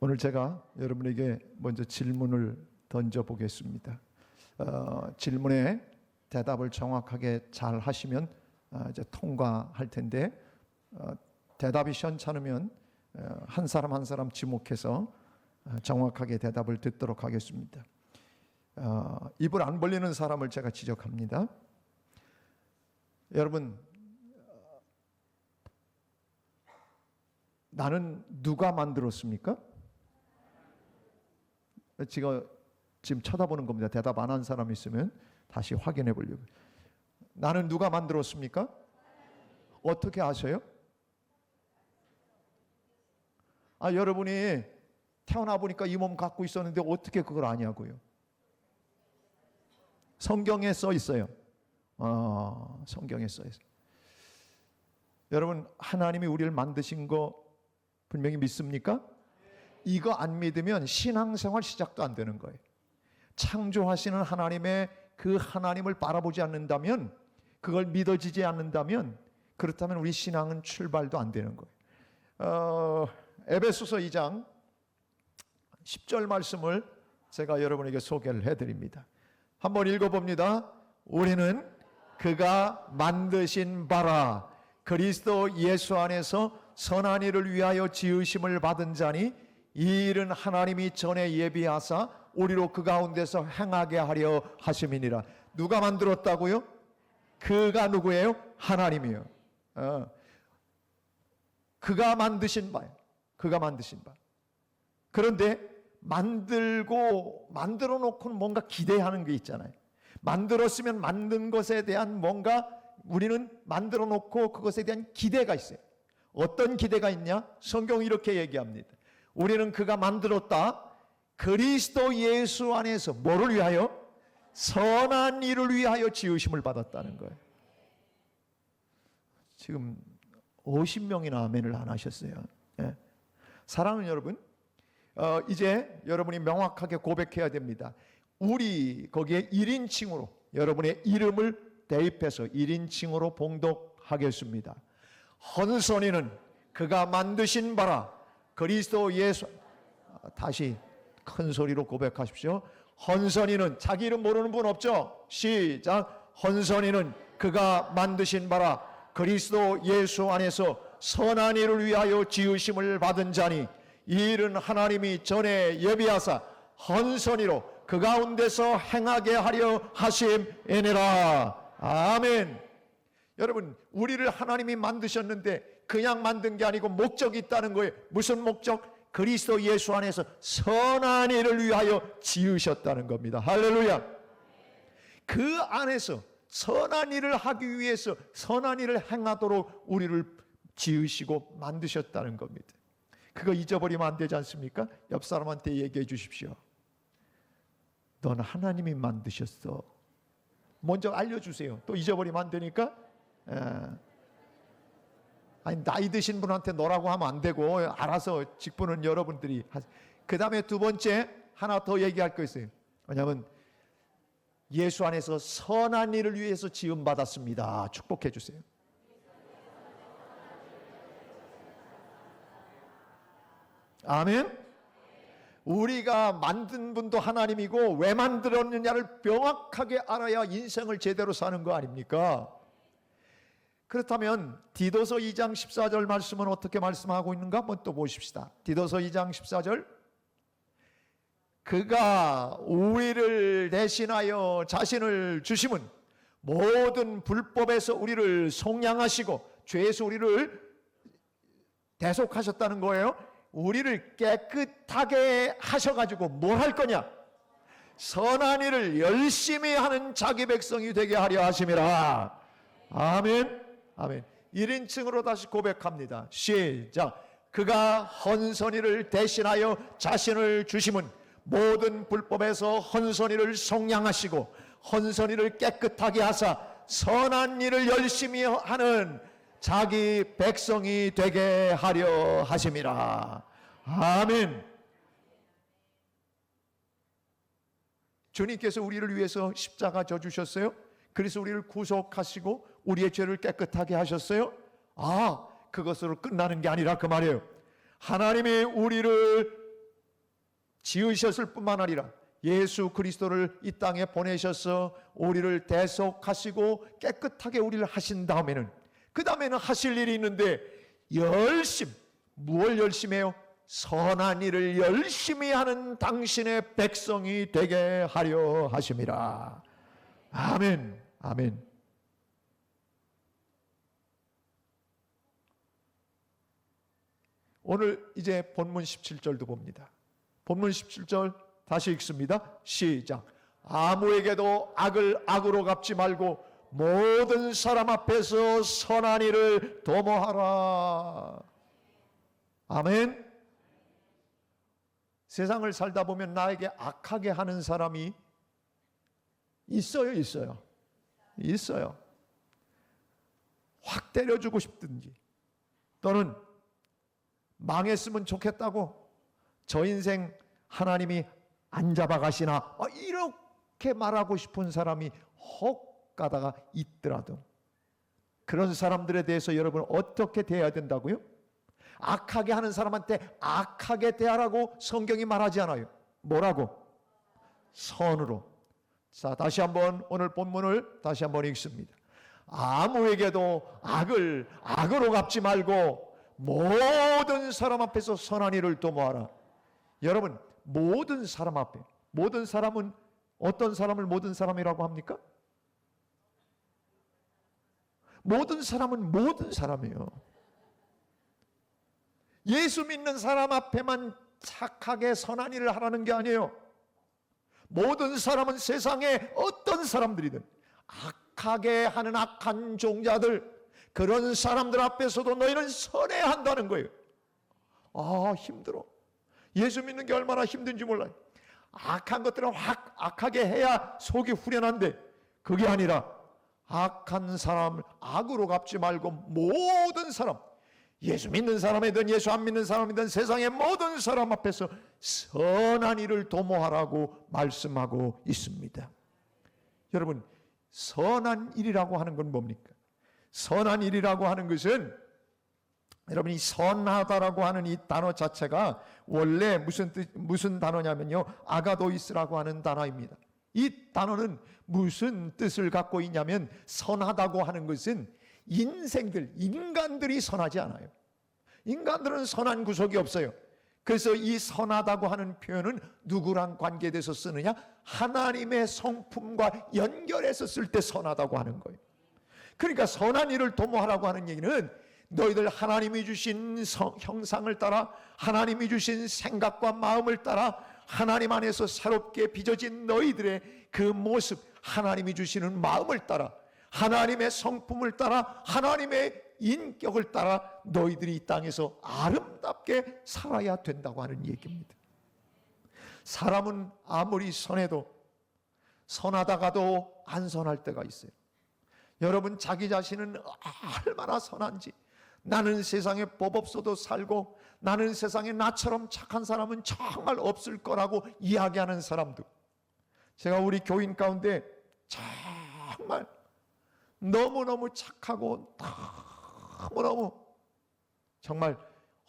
오늘 제가 여러분에게 먼저 질문을 던져보겠습니다. 질문에 대답을 정확하게 잘 하시면 이제 통과할 텐데, 대답이 시원찮으면 한 사람 한 사람 지목해서 정확하게 대답을 듣도록 하겠습니다. 입을 안 벌리는 사람을 제가 지적합니다. 여러분, 나는 누가 만들었습니까? 제가 지금 쳐다보는 겁니다. 대답 안 한 사람 있으면 다시 확인해 보려고. 나는 누가 만들었습니까? 어떻게 아셔요? 여러분이 태어나 보니까 이 몸 갖고 있었는데 어떻게 그걸 아냐고요? 성경에 써 있어요. 성경에 써 있어요. 여러분, 하나님이 우리를 만드신 거 분명히 믿습니까? 이거 안 믿으면 신앙생활 시작도 안 되는 거예요. 창조하시는 하나님의 그 하나님을 바라보지 않는다면, 그걸 믿어지지 않는다면, 그렇다면 우리 신앙은 출발도 안 되는 거예요. 에베소서 2장 10절 말씀을 제가 여러분에게 소개를 해드립니다. 한번 읽어봅니다. 우리는 그가 만드신 바라 그리스도 예수 안에서 선한 일을 위하여 지으심을 받은 자니, 이 일은 하나님이 전에 예비하사 우리로 그 가운데서 행하게 하려 하심이니라. 누가 만들었다고요? 그가 누구예요? 하나님이요. 그가 만드신 바예요. 그가 만드신 바. 그런데 만들어 놓고는 뭔가 기대하는 게 있잖아요. 만들었으면 만든 것에 대한 뭔가, 우리는 만들어 놓고 그것에 대한 기대가 있어요. 어떤 기대가 있냐? 성경이 이렇게 얘기합니다. 우리는 그가 만들었다. 그리스도 예수 안에서 뭐를 위하여? 선한 일을 위하여 지으심을 받았다는 거예요. 지금 50명이나 아멘을 안 하셨어요. 예. 사랑하는 여러분, 이제 여러분이 명확하게 고백해야 됩니다. 우리 거기에 1인칭으로 여러분의 이름을 대입해서 1인칭으로 봉독하겠습니다. 헌선이는 그가 만드신 바라 그리스도 예수. 다시 큰 소리로 고백하십시오. 헌선이는, 자기 이름 모르는 분 없죠? 시작. 헌선이는 그가 만드신 바라 그리스도 예수 안에서 선한 일을 위하여 지으심을 받은 자니, 이 일은 하나님이 전에 예비하사 헌선이로 그 가운데서 행하게 하려 하심이니라. 아멘. 여러분, 우리를 하나님이 만드셨는데 그냥 만든 게 아니고 목적이 있다는 거예요. 무슨 목적? 그리스도 예수 안에서 선한 일을 위하여 지으셨다는 겁니다. 할렐루야. 그 안에서 선한 일을 하기 위해서 선한 일을 행하도록 우리를 지으시고 만드셨다는 겁니다. 그거 잊어버리면 안 되지 않습니까? 옆 사람한테 얘기해 주십시오. 넌 하나님이 만드셨어. 먼저 알려주세요. 또 잊어버리면 안 되니까. 나이 드신 분한테 너라고 하면 안 되고, 알아서 직분은 여러분들이 하세요. 그 다음에 두 번째 하나 더 얘기할 거 있어요. 왜냐하면 예수 안에서 선한 일을 위해서 지음받았습니다. 축복해 주세요. 아멘. 우리가 만든 분도 하나님이고 왜 만들었느냐를 명확하게 알아야 인생을 제대로 사는 거 아닙니까? 그렇다면 디도서 2장 14절 말씀은 어떻게 말씀하고 있는가 한번 또 보십시다. 디도서 2장 14절. 그가 우리를 대신하여 자신을 주심은 모든 불법에서 우리를 속량하시고, 죄에서 우리를 대속하셨다는 거예요. 우리를 깨끗하게 하셔가지고 뭘 할 거냐? 선한 일을 열심히 하는 자기 백성이 되게 하려 하심이라. 아멘. 아멘. 1인칭으로 다시 고백합니다. 시작. 그가 헌선이를 대신하여 자신을 주심은 모든 불법에서 헌선이를 속량하시고 헌선이를 깨끗하게 하사 선한 일을 열심히 하는 자기 백성이 되게 하려 하심이라. 아멘. 주님께서 우리를 위해서 십자가 져주셨어요. 그래서 우리를 구속하시고 우리의 죄를 깨끗하게 하셨어요. 그것으로 끝나는 게 아니라 그 말이에요. 하나님이 우리를 지으셨을 뿐만 아니라 예수 그리스도를 이 땅에 보내셔서 우리를 대속하시고 깨끗하게 우리를 하신 다음에는, 그 다음에는 하실 일이 있는데, 뭘 열심히 해요? 선한 일을 열심히 하는 당신의 백성이 되게 하려 하심이라. 아멘. 아멘. 오늘 이제 본문 17절도 봅니다. 본문 17절 다시 읽습니다. 시작. 아무에게도 악을 악으로 갚지 말고 모든 사람 앞에서 선한 일을 도모하라. 아멘. 세상을 살다 보면 나에게 악하게 하는 사람이 있어요. 확 때려주고 싶든지, 또는 망했으면 좋겠다고 저 인생 하나님이 안 잡아가시나 이렇게 말하고 싶은 사람이 혹 가다가 있더라도, 그런 사람들에 대해서 여러분 어떻게 대해야 된다고요? 악하게 하는 사람한테 악하게 대하라고 성경이 말하지 않아요. 뭐라고? 선으로. 자, 다시 한번 오늘 본문을 다시 한번 읽습니다. 아무에게도 악을 악으로 갚지 말고 모든 사람 앞에서 선한 일을 도모하라. 여러분, 모든 사람 앞에, 모든 사람은 어떤 사람을 모든 사람이라고 합니까? 모든 사람은 모든 사람이에요. 예수 믿는 사람 앞에만 착하게 선한 일을 하라는 게 아니에요. 모든 사람은 세상에 어떤 사람들이든 악하게 하는 악한 종자들, 그런 사람들 앞에서도 너희는 선해야 한다는 거예요. 아, 힘들어. 예수 믿는 게 얼마나 힘든지 몰라요. 악한 것들은 확 악하게 해야 속이 후련한데, 그게 아니라 악한 사람을 악으로 갚지 말고 모든 사람, 예수 믿는 사람이든 예수 안 믿는 사람이든 세상의 모든 사람 앞에서 선한 일을 도모하라고 말씀하고 있습니다. 여러분, 선한 일이라고 하는 건 뭡니까? 선한 일이라고 하는 것은, 여러분이 선하다라고 하는 이 단어 자체가 원래 무슨 단어냐면요, 아가도이스라고 하는 단어입니다. 이 단어는 무슨 뜻을 갖고 있냐면, 선하다고 하는 것은 인간들이 선하지 않아요. 인간들은 선한 구석이 없어요. 그래서 이 선하다고 하는 표현은 누구랑 관계돼서 쓰느냐? 하나님의 성품과 연결해서 쓸 때 선하다고 하는 거예요. 그러니까 선한 일을 도모하라고 하는 얘기는, 너희들 하나님이 주신 형상을 따라, 하나님이 주신 생각과 마음을 따라, 하나님 안에서 새롭게 빚어진 너희들의 그 모습, 하나님이 주시는 마음을 따라, 하나님의 성품을 따라, 하나님의 인격을 따라 너희들이 이 땅에서 아름답게 살아야 된다고 하는 얘기입니다. 사람은 아무리 선해도 선하다가도 안 선할 때가 있어요. 여러분, 자기 자신은 얼마나 선한지, 나는 세상에 법 없어도 살고, 나는 세상에 나처럼 착한 사람은 정말 없을 거라고 이야기하는 사람도, 제가 우리 교인 가운데 정말 너무너무 착하고 너무너무 정말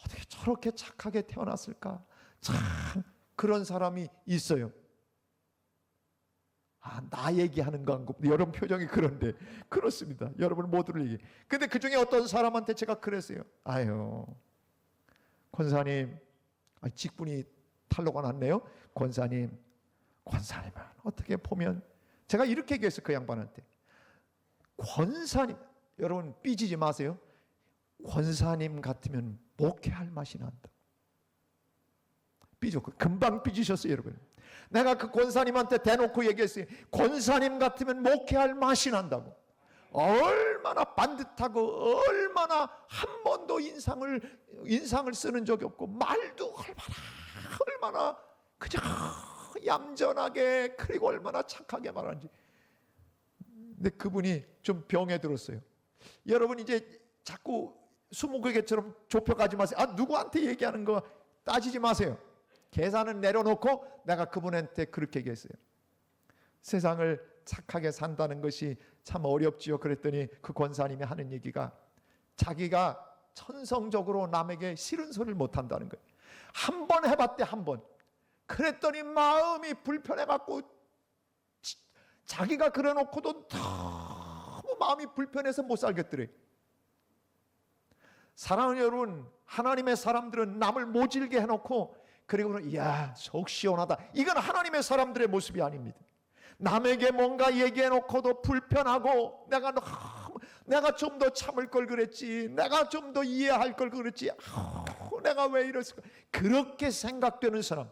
어떻게 저렇게 착하게 태어났을까, 참 그런 사람이 있어요. 나 얘기하는 거 같고 여러분 표정이 그런데 그렇습니다. 여러분 모두를 얘기. 근데 그 중에 어떤 사람한테 제가 그랬어요. 아유, 권사님, 직분이 탈로가 났네요. 권사님은 어떻게 보면, 제가 이렇게 얘기했어요. 그 양반한테, 권사님, 여러분 삐지지 마세요. 권사님 같으면 목회할 맛이 난다. 삐졌고 금방 삐지셨어요, 여러분. 내가 그 권사님한테 대놓고 얘기했어요. 권사님 같으면 목회할 맛이 난다고. 얼마나 반듯하고, 얼마나 한 번도 인상을 쓰는 적이 없고, 말도 얼마나 그냥 얌전하게, 그리고 얼마나 착하게 말하는지. 근데 그분이 좀 병에 들었어요. 여러분, 이제 자꾸 수목회계처럼 좁혀가지 마세요. 누구한테 얘기하는 거 따지지 마세요. 계산은 내려놓고 내가 그분한테 그렇게 얘기했어요. 세상을 착하게 산다는 것이 참 어렵지요. 그랬더니 그 권사님이 하는 얘기가, 자기가 천성적으로 남에게 싫은 소리를 못한다는 거예요. 한 번 해봤대, 한 번. 그랬더니 마음이 불편해갖고 자기가 그래놓고도 너무 마음이 불편해서 못 살겠더래. 사랑하는 여러분, 하나님의 사람들은 남을 모질게 해놓고 그리고는 이야 속 시원하다, 이건 하나님의 사람들의 모습이 아닙니다. 남에게 뭔가 얘기해놓고도 불편하고 내가 좀 더 참을 걸 그랬지, 내가 좀 더 이해할 걸 그랬지, 내가 왜 이랬을까, 그렇게 생각되는 사람,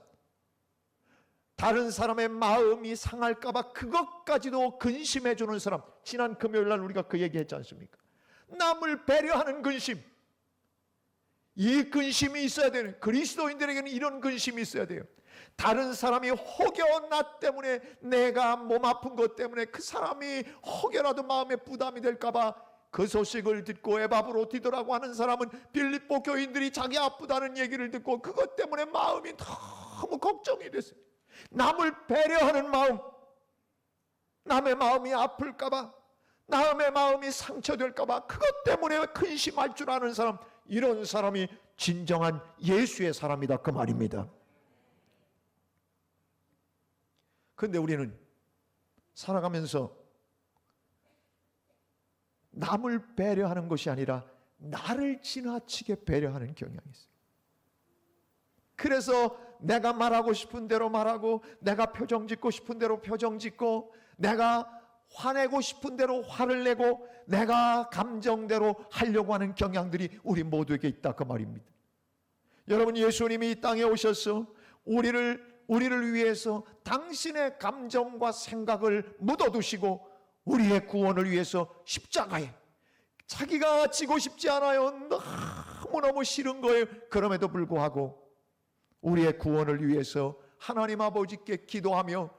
다른 사람의 마음이 상할까봐 그것까지도 근심해주는 사람. 지난 금요일날 우리가 그 얘기했지 않습니까? 남을 배려하는 근심, 이 근심이 있어야 되는, 그리스도인들에게는 이런 근심이 있어야 돼요. 다른 사람이 혹여 나 때문에, 내가 몸 아픈 것 때문에 그 사람이 혹여라도 마음에 부담이 될까봐 그 소식을 듣고 에바브로 뛰더라고 하는 사람은 빌립보 교인들이 자기 아프다는 얘기를 듣고 그것 때문에 마음이 너무 걱정이 됐어요. 남을 배려하는 마음, 남의 마음이 아플까봐, 남의 마음이 상처될까봐 그것 때문에 근심할 줄 아는 사람, 이런 사람이 진정한 예수의 사람이다 그 말입니다. 그런데 우리는 살아가면서 남을 배려하는 것이 아니라 나를 지나치게 배려하는 경향이 있어요. 그래서 내가 말하고 싶은 대로 말하고, 내가 표정 짓고 싶은 대로 표정 짓고, 내가 화내고 싶은 대로 화를 내고, 내가 감정대로 하려고 하는 경향들이 우리 모두에게 있다 그 말입니다. 여러분, 예수님이 이 땅에 오셔서 우리를 위해서 당신의 감정과 생각을 묻어두시고 우리의 구원을 위해서 십자가에, 자기가 지고 싶지 않아요, 너무너무 싫은 거예요. 그럼에도 불구하고 우리의 구원을 위해서 하나님 아버지께 기도하며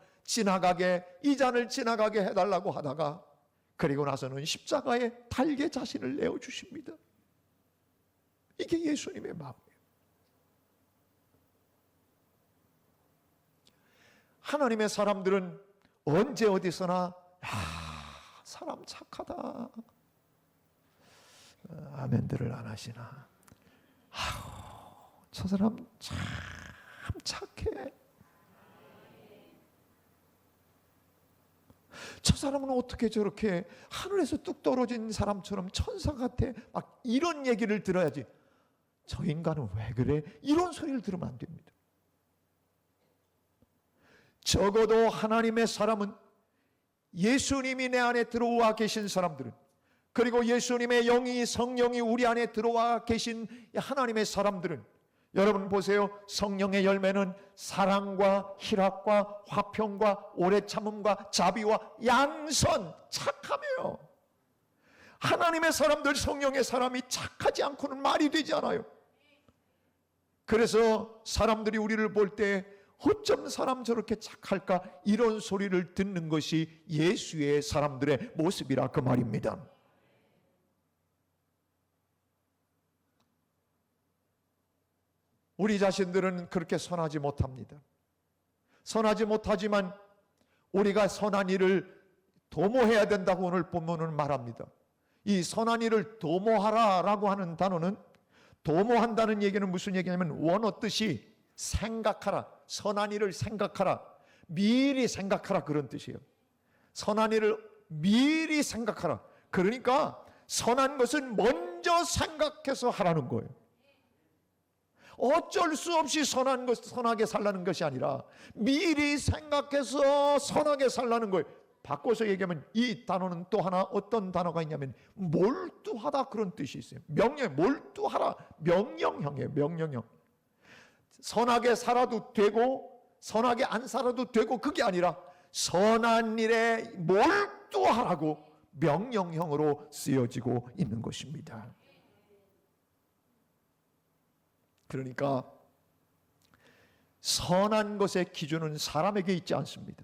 이 잔을 지나가게 해달라고 하다가 그리고 나서는 십자가에 달게 자신을 내어주십니다. 이게 예수님의 마음이에요. 하나님의 사람들은 언제 어디서나 사람 착하다, 아멘들을 안 하시나, 저 사람 참 착해, 저 사람은 어떻게 저렇게 하늘에서 뚝 떨어진 사람처럼 천사 같아, 막 이런 얘기를 들어야지. 저 인간은 왜 그래, 이런 소리를 들으면 안 됩니다. 적어도 하나님의 사람은, 예수님이 내 안에 들어와 계신 사람들은, 그리고 예수님의 영이, 성령이 우리 안에 들어와 계신 하나님의 사람들은, 여러분 보세요. 성령의 열매는 사랑과 희락과 화평과 오래 참음과 자비와 양선, 착하며. 하나님의 사람들, 성령의 사람이 착하지 않고는 말이 되지 않아요. 그래서 사람들이 우리를 볼 때 어쩜 사람 저렇게 착할까, 이런 소리를 듣는 것이 예수의 사람들의 모습이라 그 말입니다. 우리 자신들은 그렇게 선하지 못합니다. 선하지 못하지만 우리가 선한 일을 도모해야 된다고 오늘 본문은 말합니다. 이 선한 일을 도모하라라고 하는 단어는, 도모한다는 얘기는 무슨 얘기냐면 원어 뜻이 생각하라, 선한 일을 생각하라, 미리 생각하라, 그런 뜻이에요. 선한 일을 미리 생각하라. 그러니까 선한 것은 먼저 생각해서 하라는 거예요. 어쩔 수 없이 선하게 살라는 것이 아니라 미리 생각해서 선하게 살라는 거예요. 바꿔서 얘기하면 이 단어는 또 하나 어떤 단어가 있냐면 몰두하다, 그런 뜻이 있어요. 몰두하라, 명령형이에요. 명령형. 선하게 살아도 되고 선하게 안 살아도 되고, 그게 아니라 선한 일에 몰두하라고 명령형으로 쓰여지고 있는 것입니다. 그러니까 선한 것의 기준은 사람에게 있지 않습니다.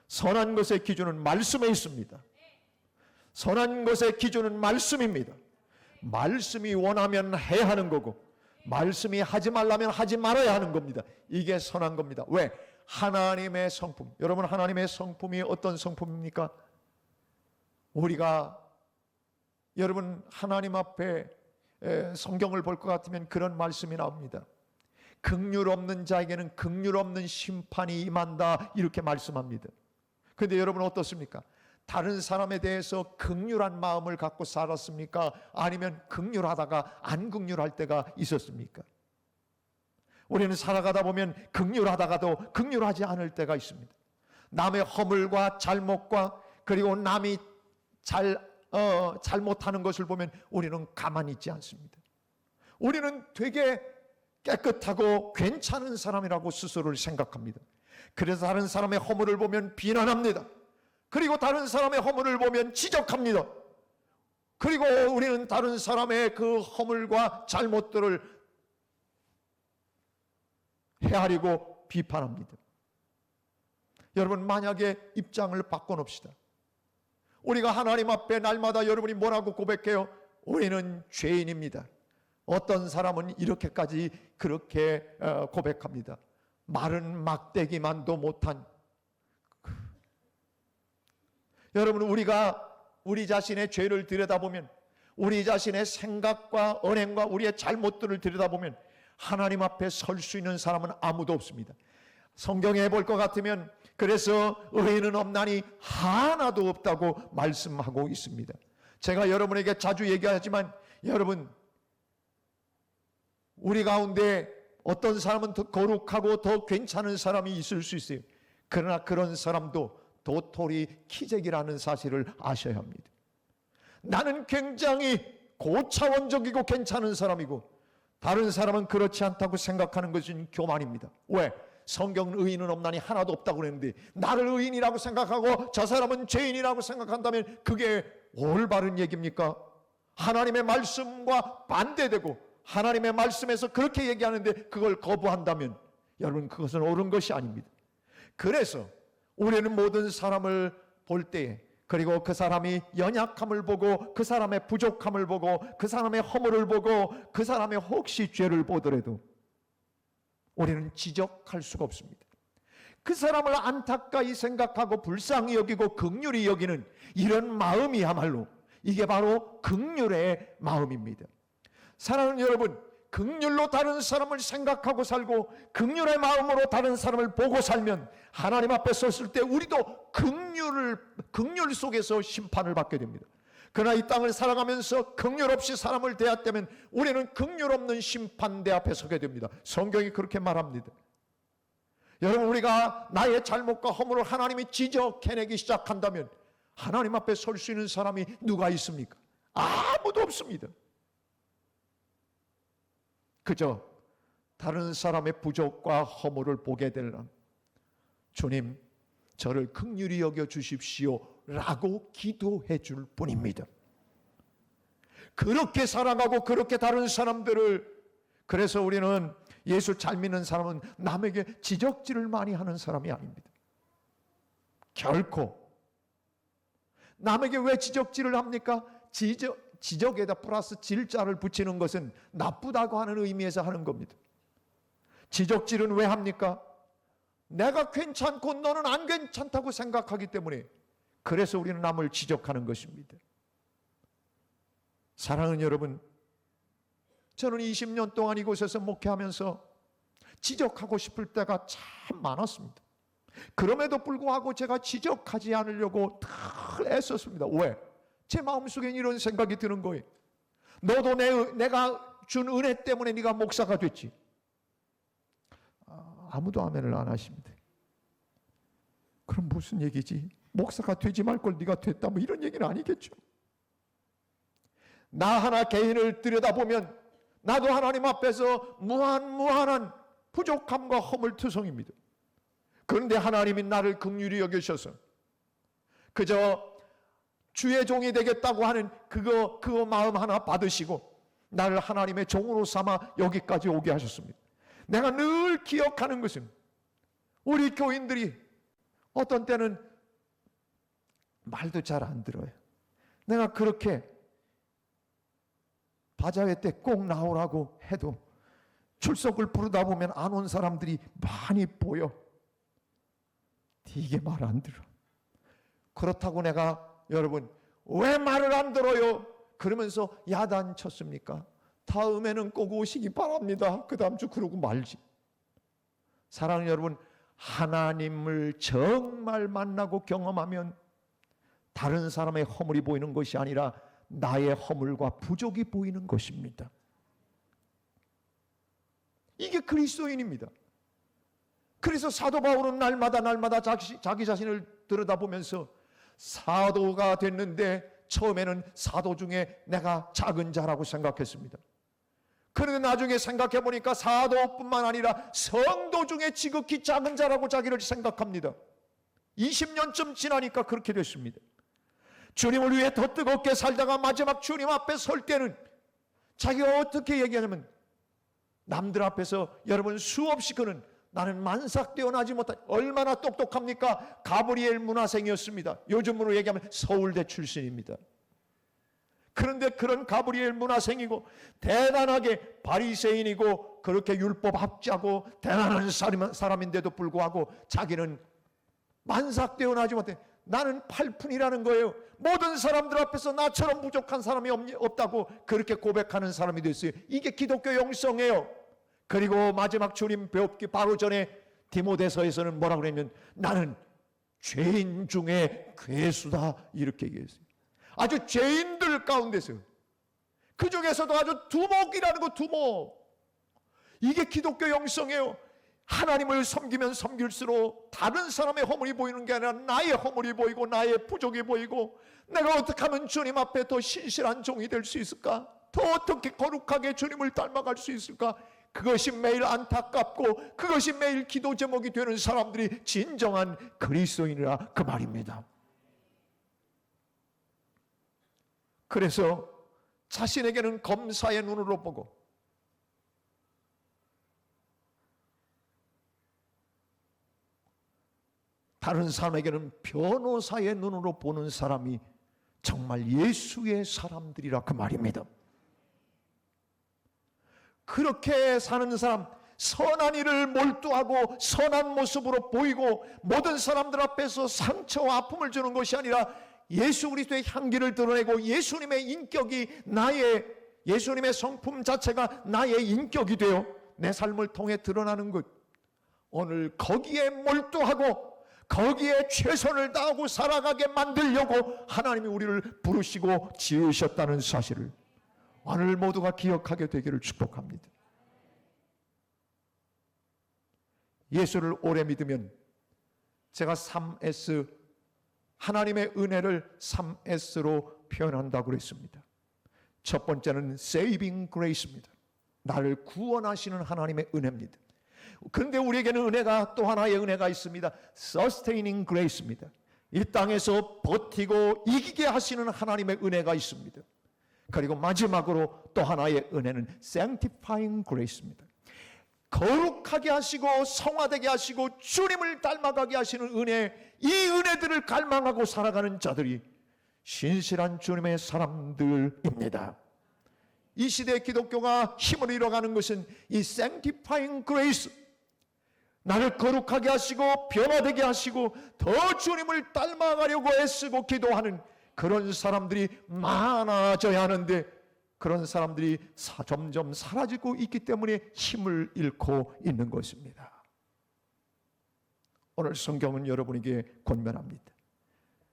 선한 것의 기준은 말씀에 있습니다. 선한 것의 기준은 말씀입니다. 말씀이 원하면 해야 하는 거고, 말씀이 하지 말라면 하지 말아야 하는 겁니다. 이게 선한 겁니다. 왜? 하나님의 성품. 여러분, 하나님의 성품이 어떤 성품입니까? 우리가, 여러분 하나님 앞에 성경을 볼 것 같으면 그런 말씀이 나옵니다. 긍휼 없는 자에게는 긍휼 없는 심판이 임한다, 이렇게 말씀합니다. 그런데 여러분 어떻습니까? 다른 사람에 대해서 긍휼한 마음을 갖고 살았습니까? 아니면 긍휼하다가 안 긍휼할 때가 있었습니까? 우리는 살아가다 보면 긍휼하다가도 긍휼하지 않을 때가 있습니다. 남의 허물과 잘못과 그리고 남이 잘못하는 것을 보면 우리는 가만히 있지 않습니다. 우리는 되게 깨끗하고 괜찮은 사람이라고 스스로를 생각합니다. 그래서 다른 사람의 허물을 보면 비난합니다. 그리고 다른 사람의 허물을 보면 지적합니다. 그리고 우리는 다른 사람의 그 허물과 잘못들을 헤아리고 비판합니다. 여러분, 만약에 입장을 바꿔놓읍시다. 우리가 하나님 앞에 날마다 여러분이 뭐라고 고백해요? 우리는 죄인입니다. 어떤 사람은 이렇게까지 그렇게 고백합니다. 마른 막대기만도 못한. 여러분, 우리가 우리 자신의 죄를 들여다보면, 우리 자신의 생각과 언행과 우리의 잘못들을 들여다보면 하나님 앞에 설 수 있는 사람은 아무도 없습니다. 성경에 볼 것 같으면 그래서 의인은 없나니 하나도 없다고 말씀하고 있습니다. 제가 여러분에게 자주 얘기하지만, 여러분, 우리 가운데 어떤 사람은 더 거룩하고 더 괜찮은 사람이 있을 수 있어요. 그러나 그런 사람도 도토리 키재기라는 사실을 아셔야 합니다. 나는 굉장히 고차원적이고 괜찮은 사람이고 다른 사람은 그렇지 않다고 생각하는 것은 교만입니다. 왜? 성경은 의인은 없나니 하나도 없다고 그랬는데 나를 의인이라고 생각하고 저 사람은 죄인이라고 생각한다면 그게 올바른 얘기입니까? 하나님의 말씀과 반대되고 하나님의 말씀에서 그렇게 얘기하는데 그걸 거부한다면 여러분, 그것은 옳은 것이 아닙니다. 그래서 우리는 모든 사람을 볼 때에, 그리고 그 사람이 연약함을 보고 그 사람의 부족함을 보고 그 사람의 허물을 보고 그 사람의 혹시 죄를 보더라도 우리는 지적할 수가 없습니다. 그 사람을 안타까이 생각하고 불쌍히 여기고 긍휼히 여기는 이런 마음이야말로 이게 바로 긍휼의 마음입니다. 사랑하는 여러분, 긍휼로 다른 사람을 생각하고 살고 긍휼의 마음으로 다른 사람을 보고 살면 하나님 앞에 섰을 때 우리도 긍휼 속에서 심판을 받게 됩니다. 그러나 이 땅을 살아가면서 긍휼 없이 사람을 대하면 우리는 긍휼 없는 심판대 앞에 서게 됩니다. 성경이 그렇게 말합니다. 여러분, 우리가 나의 잘못과 허물을 하나님이 지적해내기 시작한다면 하나님 앞에 설 수 있는 사람이 누가 있습니까? 아무도 없습니다. 그저 다른 사람의 부족과 허물을 보게 되려면 주님, 저를 긍휼히 여겨 주십시오 라고 기도해 줄 뿐입니다. 그렇게 살아가고 그렇게 다른 사람들을, 그래서 우리는 예수 잘 믿는 사람은 남에게 지적질을 많이 하는 사람이 아닙니다. 결코. 남에게 왜 지적질을 합니까? 지적에다 플러스 질자를 붙이는 것은 나쁘다고 하는 의미에서 하는 겁니다. 지적질은 왜 합니까? 내가 괜찮고 너는 안 괜찮다고 생각하기 때문에, 그래서 우리는 남을 지적하는 것입니다. 사랑하는 여러분, 저는 20년 동안 이곳에서 목회하면서 지적하고 싶을 때가 참 많았습니다. 그럼에도 불구하고 제가 지적하지 않으려고 늘 애썼습니다. 왜? 제 마음속엔 이런 생각이 드는 거예요. 너도 내가 준 은혜 때문에 네가 목사가 됐지. 아무도 아멘을 안 하십니다. 그럼 무슨 얘기지? 목사가 되지 말 걸 네가 됐다, 뭐 이런 얘기는 아니겠죠. 나 하나 개인을 들여다보면 나도 하나님 앞에서 무한한 부족함과 허물투성입니다. 그런데 하나님이 나를 긍휼히 여기셔서 그저 주의 종이 되겠다고 하는 그거 마음 하나 받으시고 나를 하나님의 종으로 삼아 여기까지 오게 하셨습니다. 내가 늘 기억하는 것은 우리 교인들이 어떤 때는 말도 잘 안 들어요. 내가 그렇게 바자회 때 꼭 나오라고 해도 출석을 부르다 보면 안 온 사람들이 많이 보여. 되게 말 안 들어. 그렇다고 내가 여러분 왜 말을 안 들어요? 그러면서 야단 쳤습니까? 다음에는 꼭 오시기 바랍니다. 그 다음 주 그러고 말지. 사랑하는 여러분, 하나님을 정말 만나고 경험하면 다른 사람의 허물이 보이는 것이 아니라 나의 허물과 부족이 보이는 것입니다. 이게 그리스도인입니다. 그래서 사도 바울은 날마다 자기 자신을 들여다보면서 사도가 됐는데 처음에는 사도 중에 내가 작은 자라고 생각했습니다. 그런데 나중에 생각해 보니까 사도뿐만 아니라 성도 중에 지극히 작은 자라고 자기를 생각합니다. 20년쯤 지나니까 그렇게 됐습니다. 주님을 위해 더 뜨겁게 살다가 마지막 주님 앞에 설 때는 자기가 어떻게 얘기하냐면, 남들 앞에서 여러분 수없이 그는 나는 만삭되어 나지 못한, 얼마나 똑똑합니까? 가브리엘 문화생이었습니다. 요즘으로 얘기하면 서울대 출신입니다. 그런데 그런 가브리엘 문화생이고 대단하게 바리새인이고 그렇게 율법학자고 대단한 사람인데도 불구하고 자기는 만삭되어 나지 못해, 나는 8푼이라는 거예요. 모든 사람들 앞에서 나처럼 부족한 사람이 없다고 그렇게 고백하는 사람이 됐어요. 이게 기독교 영성이에요. 그리고 마지막 주님 뵙기 바로 전에 디모데서에서는 뭐라고 그러냐면, 나는 죄인 중에 괴수다, 이렇게 얘기했어요. 아주 죄인들 가운데서, 그 중에서도 아주 두목이라는 거, 두목. 이게 기독교 영성이에요. 하나님을 섬기면 섬길수록 다른 사람의 허물이 보이는 게 아니라 나의 허물이 보이고 나의 부족이 보이고, 내가 어떻게 하면 주님 앞에 더 신실한 종이 될 수 있을까? 더 어떻게 거룩하게 주님을 닮아갈 수 있을까? 그것이 매일 안타깝고 그것이 매일 기도 제목이 되는 사람들이 진정한 그리스도인이라 그 말입니다. 그래서 자신에게는 검사의 눈으로 보고 다른 사람에게는 변호사의 눈으로 보는 사람이 정말 예수의 사람들이라 그 말입니다. 그렇게 사는 사람, 선한 일을 몰두하고 선한 모습으로 보이고 모든 사람들 앞에서 상처와 아픔을 주는 것이 아니라 예수 그리스도의 향기를 드러내고 예수님의 인격이 예수님의 성품 자체가 나의 인격이 되어 내 삶을 통해 드러나는 것, 오늘 거기에 몰두하고 거기에 최선을 다하고 살아가게 만들려고 하나님이 우리를 부르시고 지으셨다는 사실을 오늘 모두가 기억하게 되기를 축복합니다. 예수를 오래 믿으면, 제가 3S, 하나님의 은혜를 3S로 표현한다고 그랬습니다. 첫 번째는 Saving Grace입니다. 나를 구원하시는 하나님의 은혜입니다. 그런데 우리에게는 은혜가 또 하나의 은혜가 있습니다. Sustaining Grace입니다. 이 땅에서 버티고 이기게 하시는 하나님의 은혜가 있습니다. 그리고 마지막으로 또 하나의 은혜는 Sanctifying Grace입니다. 거룩하게 하시고 성화되게 하시고 주님을 닮아가게 하시는 은혜, 이 은혜들을 갈망하고 살아가는 자들이 신실한 주님의 사람들입니다. 이 시대의 기독교가 힘을 잃어가는 것은 이 Sanctifying Grace, 나를 거룩하게 하시고 변화되게 하시고 더 주님을 닮아가려고 애쓰고 기도하는 그런 사람들이 많아져야 하는데, 그런 사람들이 점점 사라지고 있기 때문에 힘을 잃고 있는 것입니다. 오늘 성경은 여러분에게 권면합니다.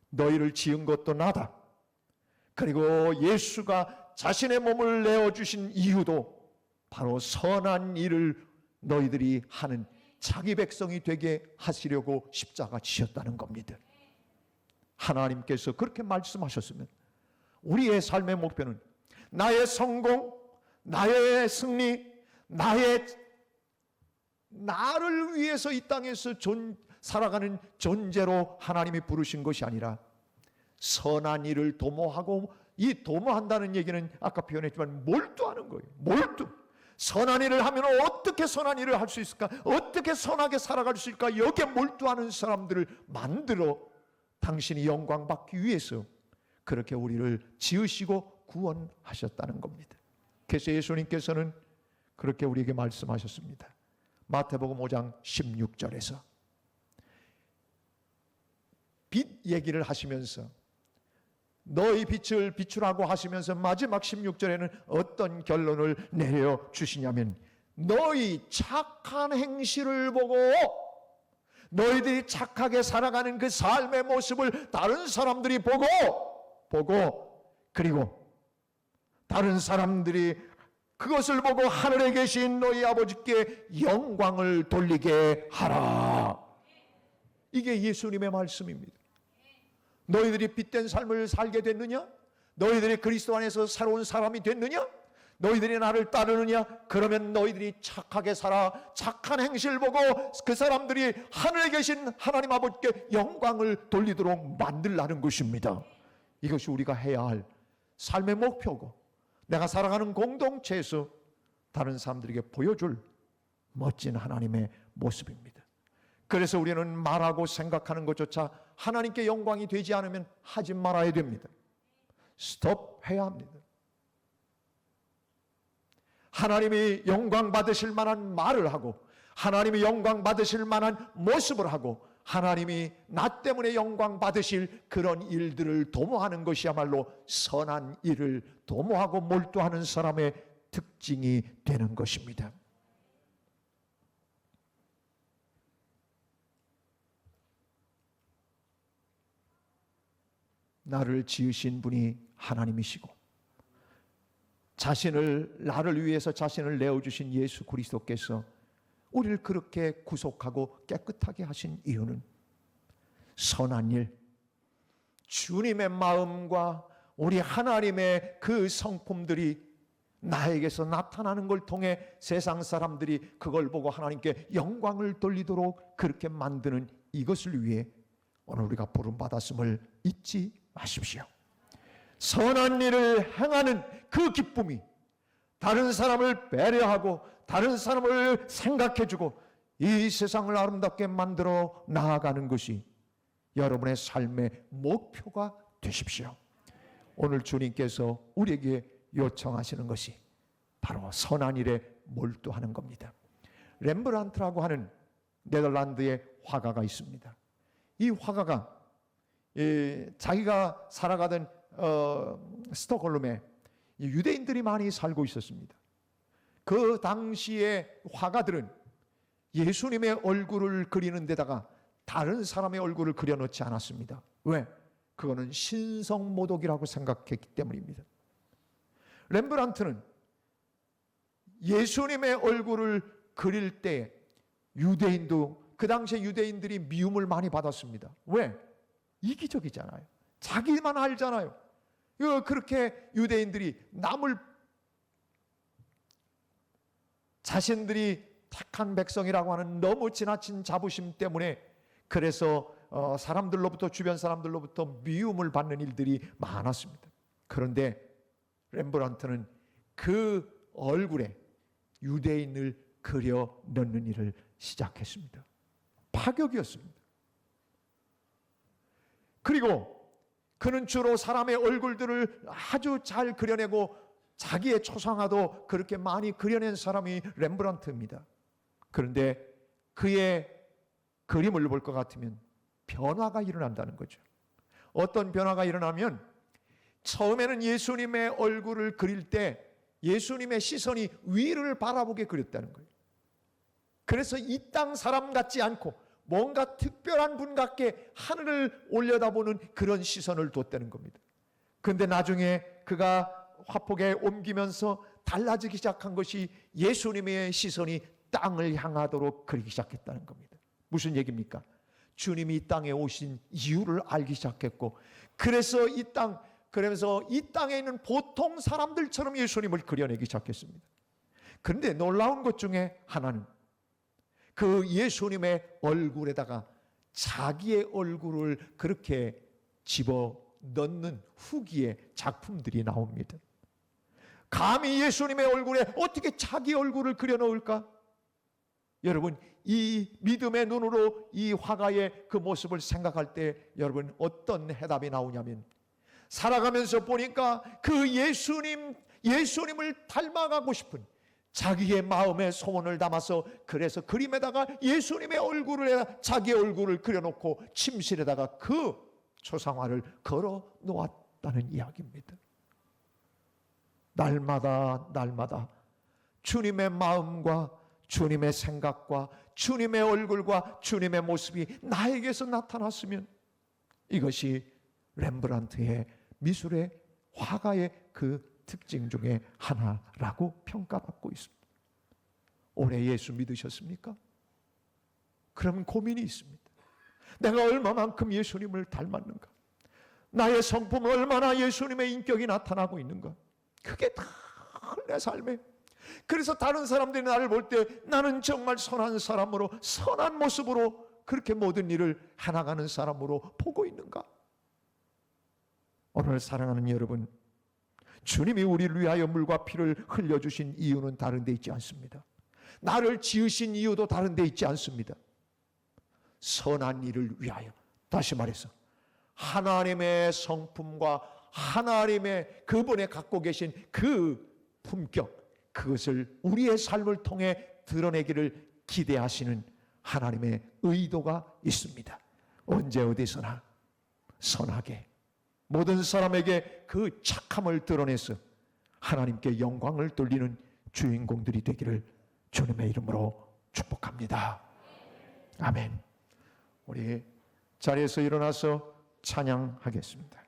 너희를 지은 것도 나다. 그리고 예수가 자신의 몸을 내어주신 이유도 바로 선한 일을 너희들이 하는 자기 백성이 되게 하시려고 십자가 지셨다는 겁니다. 하나님께서 그렇게 말씀하셨으면 우리의 삶의 목표는 나의 성공, 나의 승리, 나를 위해서 이 땅에서 살아가는 존재로 하나님이 부르신 것이 아니라 선한 일을 도모하고, 이 도모한다는 얘기는 아까 표현했지만 몰두하는 거예요. 몰두. 선한 일을 하면 어떻게 선한 일을 할 수 있을까? 어떻게 선하게 살아갈 수 있을까? 여기에 몰두하는 사람들을 만들어 당신이 영광 받기 위해서 그렇게 우리를 지으시고 구원하셨다는 겁니다. 그래서 예수님께서는 그렇게 우리에게 말씀하셨습니다. 마태복음 5장 16절에서 빛 얘기를 하시면서 너희 빛을 비추라고 하시면서 마지막 16절에는 어떤 결론을 내려주시냐면, 너희 착한 행실을 보고, 너희들이 착하게 살아가는 그 삶의 모습을 다른 사람들이 보고, 그리고 다른 사람들이 그것을 보고 하늘에 계신 너희 아버지께 영광을 돌리게 하라. 이게 예수님의 말씀입니다. 너희들이 빛된 삶을 살게 됐느냐? 너희들이 그리스도 안에서 새로운 사람이 됐느냐? 너희들이 나를 따르느냐? 그러면 너희들이 착하게 살아 착한 행실 보고 그 사람들이 하늘에 계신 하나님 아버지께 영광을 돌리도록 만들라는 것입니다. 이것이 우리가 해야 할 삶의 목표고, 내가 살아가는 공동체에서 다른 사람들에게 보여줄 멋진 하나님의 모습입니다. 그래서 우리는 말하고 생각하는 것조차 하나님께 영광이 되지 않으면 하지 말아야 됩니다. 스톱해야 합니다. 하나님이 영광 받으실 만한 말을 하고, 하나님이 영광 받으실 만한 모습을 하고, 하나님이 나 때문에 영광 받으실 그런 일들을 도모하는 것이야말로 선한 일을 도모하고 몰두하는 사람의 특징이 되는 것입니다. 나를 지으신 분이 하나님이시고, 나를 위해서 자신을 내어주신 예수 그리스도께서 우리를 그렇게 구속하고 깨끗하게 하신 이유는 선한 일, 주님의 마음과 우리 하나님의 그 성품들이 나에게서 나타나는 걸 통해 세상 사람들이 그걸 보고 하나님께 영광을 돌리도록 그렇게 만드는 이것을 위해 오늘 우리가 부름받았음을 잊지 마십시오. 선한 일을 행하는 그 기쁨이, 다른 사람을 배려하고 다른 사람을 생각해주고 이 세상을 아름답게 만들어 나아가는 것이 여러분의 삶의 목표가 되십시오. 오늘 주님께서 우리에게 요청하시는 것이 바로 선한 일에 몰두하는 겁니다. 렘브란트라고 하는 네덜란드의 화가가 있습니다. 이 화가가 자기가 살아가던 스톡홀름에 유대인들이 많이 살고 있었습니다. 그 당시에 화가들은 예수님의 얼굴을 그리는 데다가 다른 사람의 얼굴을 그려놓지 않았습니다. 왜? 그거는 신성모독이라고 생각했기 때문입니다. 렘브란트는 예수님의 얼굴을 그릴 때 그 당시에 유대인들이 미움을 많이 받았습니다. 왜? 이기적이잖아요. 자기만 알잖아요. 그렇게 유대인들이 자신들이 착한 백성이라고 하는 너무 지나친 자부심 때문에, 그래서 주변 사람들로부터 미움을 받는 일들이 많았습니다. 그런데 렘브란트는 그 얼굴에 유대인을 그려 넣는 일을 시작했습니다. 파격이었습니다. 그리고 그는 주로 사람의 얼굴들을 아주 잘 그려내고 자기의 초상화도 그렇게 많이 그려낸 사람이 렘브란트입니다. 그런데 그의 그림을 볼 것 같으면 변화가 일어난다는 거죠. 어떤 변화가 일어나면, 처음에는 예수님의 얼굴을 그릴 때 예수님의 시선이 위를 바라보게 그렸다는 거예요. 그래서 이 땅 사람 같지 않고 뭔가 특별한 분 같게 하늘을 올려다보는 그런 시선을 뒀다는 겁니다. 그런데 나중에 그가 화폭에 옮기면서 달라지기 시작한 것이 예수님의 시선이 땅을 향하도록 그리기 시작했다는 겁니다. 무슨 얘기입니까? 주님이 이 땅에 오신 이유를 알기 시작했고, 그래서 그러면서 이 땅에 있는 보통 사람들처럼 예수님을 그려내기 시작했습니다. 그런데 놀라운 것 중에 하나는 그 예수님의 얼굴에다가 자기의 얼굴을 그렇게 집어넣는 후기의 작품들이 나옵니다. 감히 예수님의 얼굴에 어떻게 자기 얼굴을 그려놓을까? 여러분, 이 믿음의 눈으로 이 화가의 그 모습을 생각할 때 여러분 어떤 해답이 나오냐면, 살아가면서 보니까 그 예수님을 닮아가고 싶은 자기의 마음의 소원을 담아서, 그래서 그림에다가 예수님의 얼굴에 자기의 얼굴을 그려놓고 침실에다가 그 초상화를 걸어 놓았다는 이야기입니다. 날마다 주님의 마음과 주님의 생각과 주님의 얼굴과 주님의 모습이 나에게서 나타났으면 이것이 렘브란트의 미술의 화가의 그 특징 중에 하나라고 평가받고 있습니다. 올해 예수 믿으셨습니까? 그럼 고민이 있습니다. 내가 얼마만큼 예수님을 닮았는가? 나의 성품은 얼마나 예수님의 인격이 나타나고 있는가? 그게 다 내 삶에. 그래서 다른 사람들이 나를 볼 때 나는 정말 선한 사람으로, 선한 모습으로 그렇게 모든 일을 해나가는 사람으로 보고 있는가? 오늘 사랑하는 여러분, 주님이 우리를 위하여 물과 피를 흘려주신 이유는 다른 데 있지 않습니다. 나를 지으신 이유도 다른 데 있지 않습니다. 선한 일을 위하여. 다시 말해서 하나님의 성품과 하나님의 그분의 갖고 계신 그 품격, 그것을 우리의 삶을 통해 드러내기를 기대하시는 하나님의 의도가 있습니다. 언제 어디서나 선하게 모든 사람에게 그 착함을 드러내서 하나님께 영광을 돌리는 주인공들이 되기를 주님의 이름으로 축복합니다. 아멘. 우리 자리에서 일어나서 찬양하겠습니다.